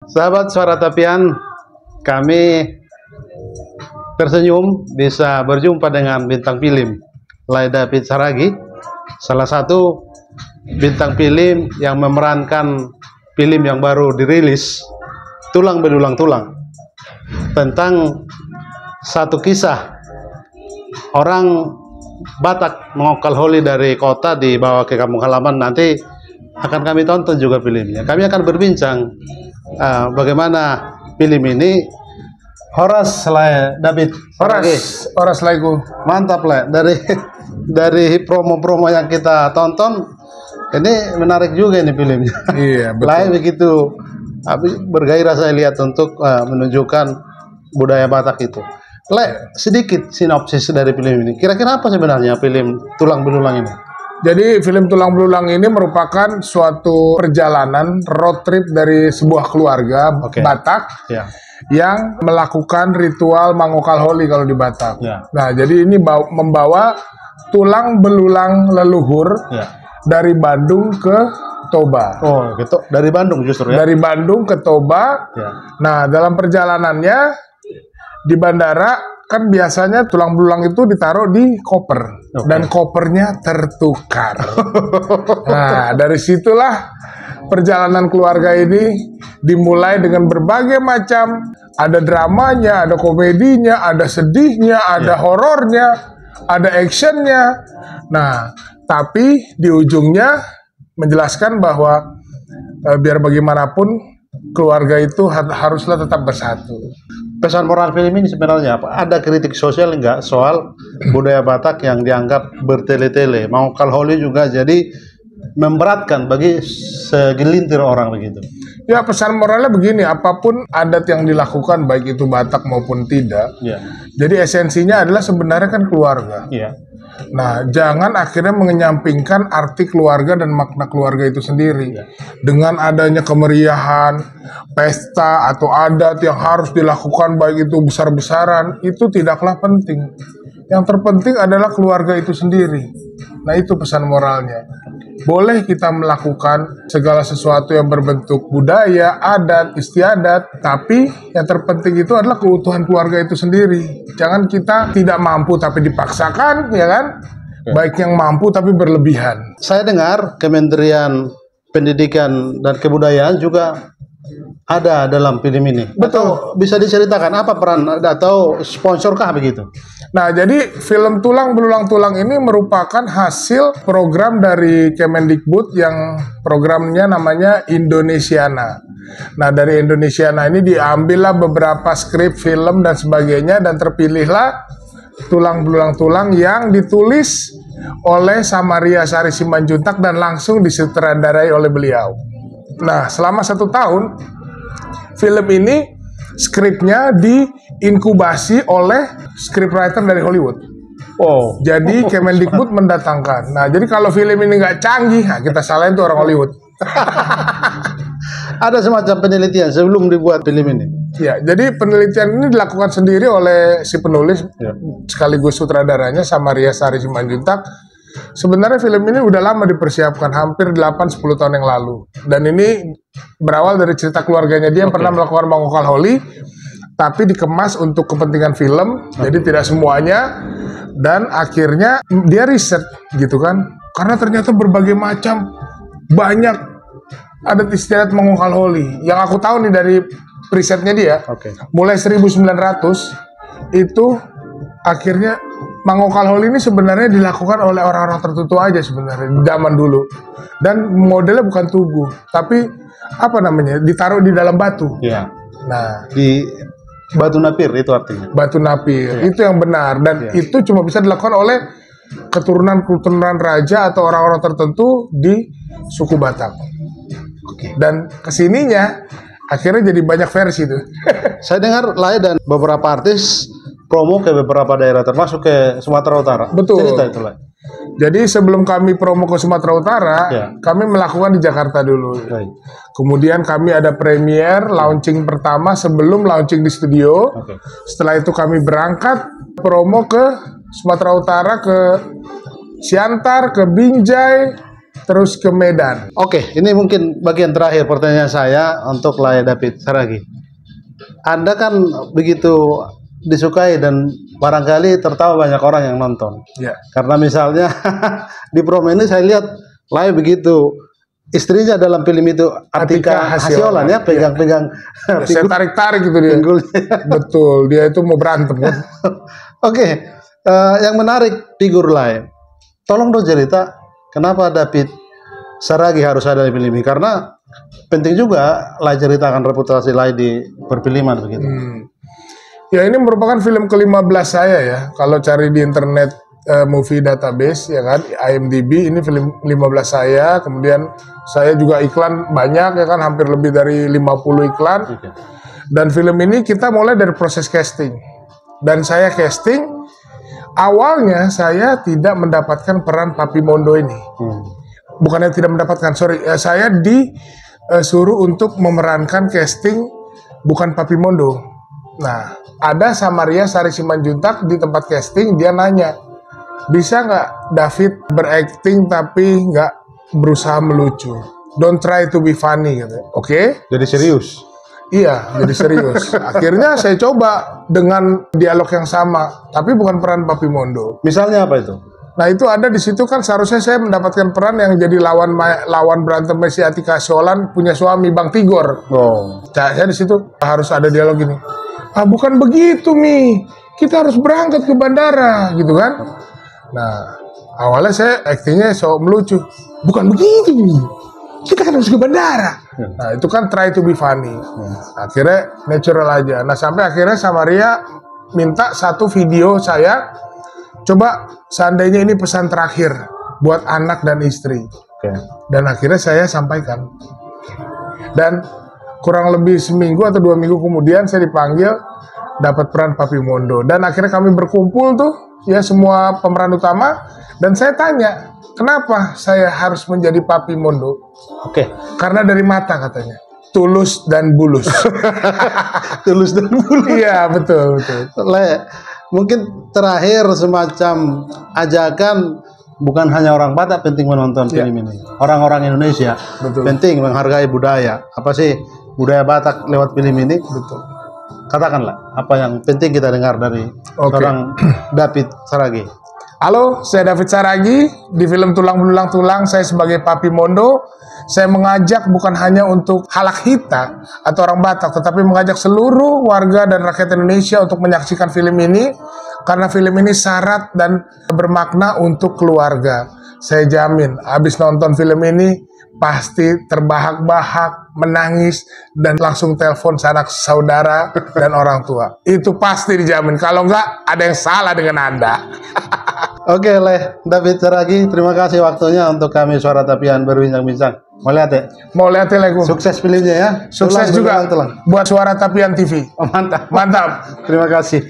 Sahabat Suara Tapian, kami tersenyum bisa berjumpa dengan bintang film Lai David Saragi, salah satu bintang film yang memerankan film yang baru dirilis, Tulang Belulang Tulang, tentang satu kisah orang Batak mengokal holi dari kota dibawa ke kampung halaman. Nanti akan kami tonton juga filmnya. Kami akan berbincang bagaimana film ini. Horas Lai David Saragi. Horas Laiku. Mantap lah, dari promo-promo yang kita tonton ini menarik juga ini filmnya. Iya, betul. Lai begitu bergairah saya lihat untuk menunjukkan budaya Batak itu. Lai, sedikit sinopsis dari film ini. Kira-kira apa sebenarnya film Tulang Belulang ini? Jadi film Tulang Belulang ini merupakan suatu perjalanan road trip dari sebuah keluarga Batak yang melakukan ritual mangokal holi kalau di Batak. Nah, jadi ini membawa tulang belulang leluhur dari Bandung ke Toba. Oh, gitu. Dari Bandung justru ya? Dari Bandung ke Toba. Nah, dalam perjalanannya di bandara kan biasanya tulang belulang itu ditaruh di koper dan kopernya tertukar. Nah, dari situlah perjalanan keluarga ini dimulai dengan berbagai macam, ada dramanya, ada komedinya, ada sedihnya, ada horornya, ada actionnya. Nah, tapi di ujungnya menjelaskan bahwa biar bagaimanapun keluarga itu haruslah tetap bersatu. Pesan moral film ini sebenarnya apa? Ada kritik sosial enggak soal budaya Batak yang dianggap bertele-tele? Mangokal holi juga jadi memberatkan bagi segelintir orang begitu. Ya, pesan moralnya begini, apapun adat yang dilakukan baik itu Batak maupun tidak. Jadi esensinya adalah sebenarnya kan keluarga. Nah, jangan akhirnya mengenyampingkan arti keluarga dan makna keluarga itu sendiri. Dengan adanya kemeriahan, pesta atau adat yang harus dilakukan baik itu besar-besaran, itu tidaklah penting. Yang terpenting adalah keluarga itu sendiri. Nah, itu pesan moralnya. Boleh kita melakukan segala sesuatu yang berbentuk budaya, adat, istiadat, tapi yang terpenting itu adalah keutuhan keluarga itu sendiri. Jangan kita tidak mampu tapi dipaksakan, ya kan? Baik yang mampu tapi berlebihan. Saya dengar Kementerian Pendidikan dan Kebudayaan juga ada dalam film ini. Betul. Atau bisa diceritakan apa peran atau sponsorkah begitu? Nah, jadi film Tulang Belulang Tulang ini merupakan hasil program dari Kemendikbud yang programnya namanya Indonesiana. Nah, dari Indonesiana ini diambillah beberapa skrip film dan sebagainya dan terpilihlah Tulang Belulang Tulang yang ditulis oleh Samaria Sari Simanjuntak dan langsung disutradarai oleh beliau. Nah, selama 1 tahun film ini skripnya diinkubasi oleh scriptwriter dari Hollywood. Oh, jadi Kemendikbud mendatangkan. Nah, jadi kalau film ini nggak canggih, nah kita salahin tuh orang Hollywood. Ada semacam penelitian sebelum dibuat film ini. Ya, jadi penelitian ini dilakukan sendiri oleh si penulis sekaligus sutradaranya Samaria Sari Simanjuntak. Sebenarnya film ini udah lama dipersiapkan, hampir 8-10 tahun yang lalu. Dan ini berawal dari cerita keluarganya dia yang pernah melakukan mangokal holi, tapi dikemas untuk kepentingan film, jadi tidak semuanya. Dan akhirnya dia riset gitu kan, karena ternyata berbagai macam, banyak adat istiadat mangokal holi. Yang aku tahu nih dari risetnya dia, mulai 1900 itu akhirnya mangokal holi ini sebenarnya dilakukan oleh orang-orang tertentu aja sebenarnya di zaman dulu. Dan modelnya bukan tugu, tapi apa namanya? Ditaruh di dalam batu. Nah, di batu napir itu artinya. Batu napir. Itu yang benar dan itu cuma bisa dilakukan oleh keturunan raja atau orang-orang tertentu di suku Batak. Dan kesininya akhirnya jadi banyak versi itu. Saya dengar Lai dan beberapa artis promo ke beberapa daerah termasuk ke Sumatera Utara. Betul. Cerita itu Lai. Jadi sebelum kami promo ke Sumatera Utara, kami melakukan di Jakarta dulu. Kemudian kami ada premier launching pertama sebelum launching di studio. Setelah itu kami berangkat promo ke Sumatera Utara, ke Siantar, ke Binjai, terus ke Medan. Oke, ini mungkin bagian terakhir pertanyaan saya untuk Laya David Saragi. Anda kan begitu disukai dan barangkali tertawa banyak orang yang nonton. Ya. Karena misalnya di promo ini saya lihat Laya begitu, istrinya dalam film itu Atika Hasyolan ya, pegang-pegang. Ya, saya tarik-tarik gitu dia. Betul, dia itu mau berantem kan. Oke, yang menarik figur Laya. Tolong dong cerita kenapa David Saragi harus ada di film ini, karena penting juga Laya ceritakan reputasi Laya di perfilman begitu. Ya, ini merupakan film ke-15 saya ya. Kalau cari di internet movie database ya kan, IMDb, ini film 15 saya. Kemudian saya juga iklan banyak ya kan, hampir lebih dari 50 iklan. Dan film ini kita mulai dari proses casting. Dan saya casting, awalnya saya tidak mendapatkan peran Papi Mondo ini. Bukannya tidak mendapatkan, sorry, saya disuruh untuk memerankan casting bukan Papi Mondo. Nah, ada Samaria Sari Simanjuntak di tempat casting, dia nanya, bisa nggak David berakting tapi nggak berusaha melucu? Don't try to be funny, gitu. Oke? Jadi serius? Iya, jadi serius. Akhirnya saya coba dengan dialog yang sama, tapi bukan peran Papi Mondo. Misalnya apa itu? Nah, itu ada di situ kan, seharusnya saya mendapatkan peran yang jadi lawan berantem si Atika Hasyolan punya suami Bang Tigor. Oh. Saya di situ harus ada dialog gini. Ah, bukan begitu Mi, kita harus berangkat ke bandara, gitu kan? Nah, awalnya saya aktingnya sok melucu. Bukan begitu Mi, kita kan harus ke bandara. Nah, itu kan try to be funny. Akhirnya natural aja. Nah, sampai akhirnya Samaria minta satu video saya. Coba seandainya ini pesan terakhir buat anak dan istri. Dan akhirnya saya sampaikan. Dan kurang lebih seminggu atau 2 minggu kemudian saya dipanggil dapat peran Papi Mondo. Dan akhirnya kami berkumpul tuh ya semua pemeran utama. Dan saya tanya, kenapa saya harus menjadi Papi Mondo? Karena dari mata katanya. Tulus dan bulus. Tulus dan bulus. Iya, betul. Mungkin terakhir semacam ajakan, bukan hanya orang Batak penting menonton film ini. Orang-orang Indonesia penting menghargai budaya. Apa sih budaya Batak lewat film ini? Betul. Katakanlah apa yang penting kita dengar dari orang David Saragi. Halo, saya David Saragi. Di film Tulang Belulang Tulang, saya sebagai Papi Mondo. Saya mengajak bukan hanya untuk halak hita atau orang Batak, tetapi mengajak seluruh warga dan rakyat Indonesia untuk menyaksikan film ini, karena film ini syarat dan bermakna untuk keluarga. Saya jamin, habis nonton film ini pasti terbahak-bahak, menangis, dan langsung telepon sanak saudara dan orang tua. Itu pasti dijamin. Kalau enggak, ada yang salah dengan Anda. Oke, David Saragi, terima kasih waktunya untuk kami Suara Tapian berbincang-bincang. Mau lihat ya? Mau lihat ya, Lego. Sukses filmnya ya. Sukses juga buat Suara Tapian TV. Oh, mantap. Mantap. Terima kasih.